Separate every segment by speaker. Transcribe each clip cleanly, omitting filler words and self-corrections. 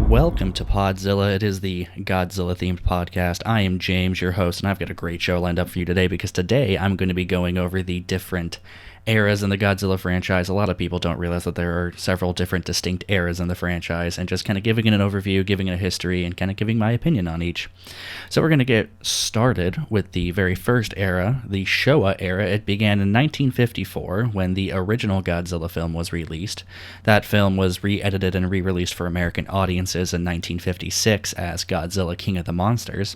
Speaker 1: Welcome to Podzilla. It is the Godzilla-themed podcast. I am James, your host, and I've got a great show lined up for you today because today I'm going to be going over the different eras in the Godzilla franchise. A lot of people don't realize that there are several different distinct eras in the franchise, and just kind of giving it an overview, giving it a history, and kind of giving my opinion on each. So we're going to get started with the very first era, the Showa era. It began in 1954 when the original Godzilla film was released. That film was re-edited and re-released for American audiences in 1956 as Godzilla King of the Monsters.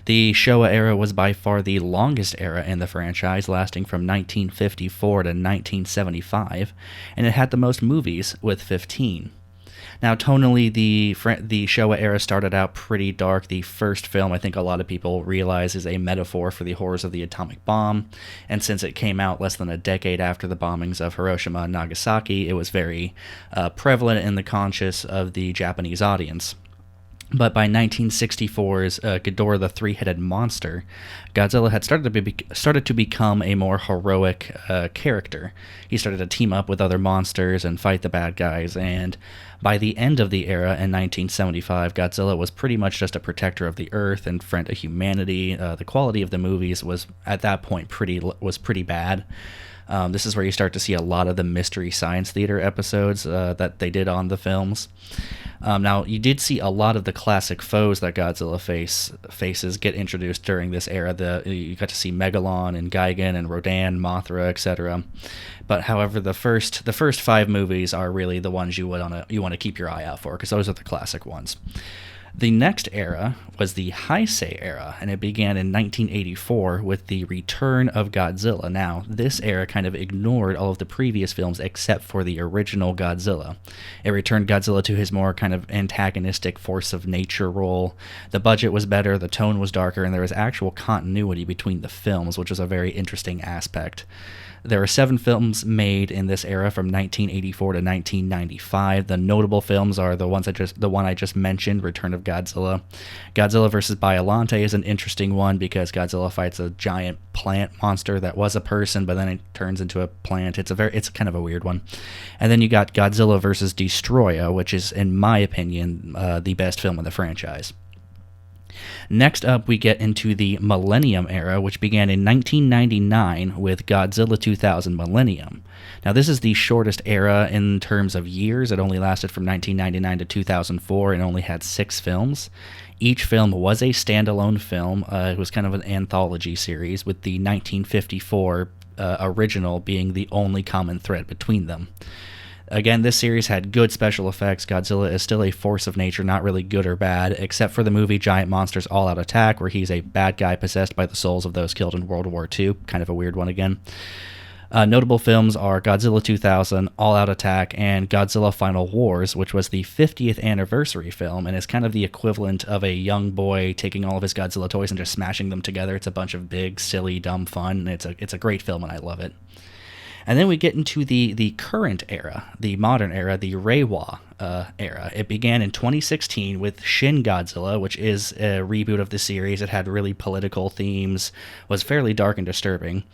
Speaker 1: The Showa era was by far the longest era in the franchise, lasting from 1954 to 1975, and it had the most movies with 15. Now, tonally, the Showa era started out pretty dark. The first film, I think a lot of people realize, is a metaphor for the horrors of the atomic bomb, and since it came out less than a decade after the bombings of Hiroshima and Nagasaki, it was very prevalent in the conscious of the Japanese audience. But by 1964's Ghidorah the Three-Headed Monster, Godzilla had started to become a more heroic character. He started to team up with other monsters and fight the bad guys, and by the end of the era in 1975, Godzilla was pretty much just a protector of the Earth and friend of humanity. The quality of the movies was, at that point, pretty bad. This is where you start to see a lot of the Mystery Science Theater episodes that they did on the films. Now, you did see a lot of the classic foes that Godzilla faces get introduced during this era. You got to see Megalon and Gigan and Rodan, Mothra, etc. But however, the first 5 movies are really the ones you want to keep your eye out for, because those are the classic ones. The next era was the Heisei era, and it began in 1984 with the return of Godzilla. Now, this era kind of ignored all of the previous films except for the original Godzilla. It returned Godzilla to his more kind of antagonistic force of nature role. The budget was better, the tone was darker, and there was actual continuity between the films, which was a very interesting aspect. There were 7 films made in this era from 1984 to 1995. The notable films are the one I just mentioned, Return of Godzilla. Godzilla vs. Biollante is an interesting one because Godzilla fights a giant plant monster that was a person, but then it turns into a plant. It's kind of a weird one. And then you got Godzilla vs. Destroya, which is, in my opinion, the best film in the franchise. Next up, we get into the Millennium Era, which began in 1999 with Godzilla 2000 Millennium. Now, this is the shortest era in terms of years. It only lasted from 1999 to 2004 and only had 6 films. Each film was a standalone film. It was kind of an anthology series, with the 1954 original being the only common thread between them. Again, this series had good special effects. Godzilla is still a force of nature, not really good or bad, except for the movie Giant Monsters All-Out Attack, where he's a bad guy possessed by the souls of those killed in World War II. Kind of a weird one again. Notable films are Godzilla 2000, All-Out Attack, and Godzilla Final Wars, which was the 50th anniversary film, and is kind of the equivalent of a young boy taking all of his Godzilla toys and just smashing them together. It's a bunch of big, silly, dumb fun, and it's a great film, and I love it. And then we get into the current era, the modern era, the Reiwa era. It began in 2016 with Shin Godzilla, which is a reboot of the series. It had really political themes, was fairly dark and disturbing.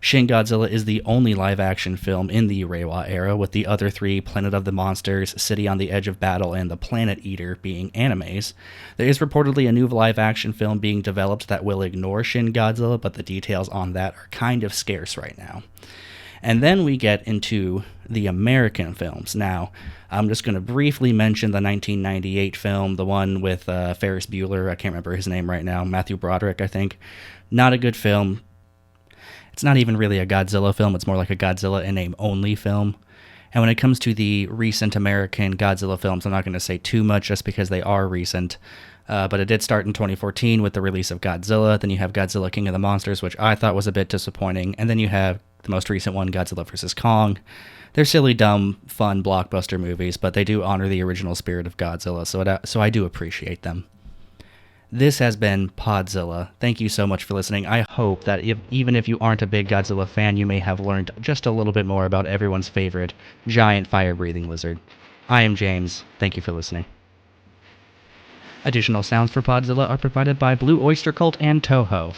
Speaker 1: Shin Godzilla is the only live-action film in the Reiwa era, with the other 3, Planet of the Monsters, City on the Edge of Battle, and The Planet Eater, being animes. There is reportedly a new live-action film being developed that will ignore Shin Godzilla, but the details on that are kind of scarce right now. And then we get into the American films. Now, I'm just going to briefly mention the 1998 film, the one with Ferris Bueller. I can't remember his name right now. Matthew Broderick, I think. Not a good film. It's not even really a Godzilla film. It's more like a Godzilla in name only film. And when it comes to the recent American Godzilla films, I'm not going to say too much just because they are recent. But it did start in 2014 with the release of Godzilla. Then you have Godzilla King of the Monsters, which I thought was a bit disappointing. And then you have the most recent one, Godzilla vs. Kong. They're silly, dumb, fun, blockbuster movies, but they do honor the original spirit of Godzilla, so I do appreciate them. This has been Podzilla. Thank you so much for listening. I hope that even if you aren't a big Godzilla fan, you may have learned just a little bit more about everyone's favorite giant fire-breathing lizard. I am James. Thank you for listening. Additional sounds for Podzilla are provided by Blue Oyster Cult and Toho.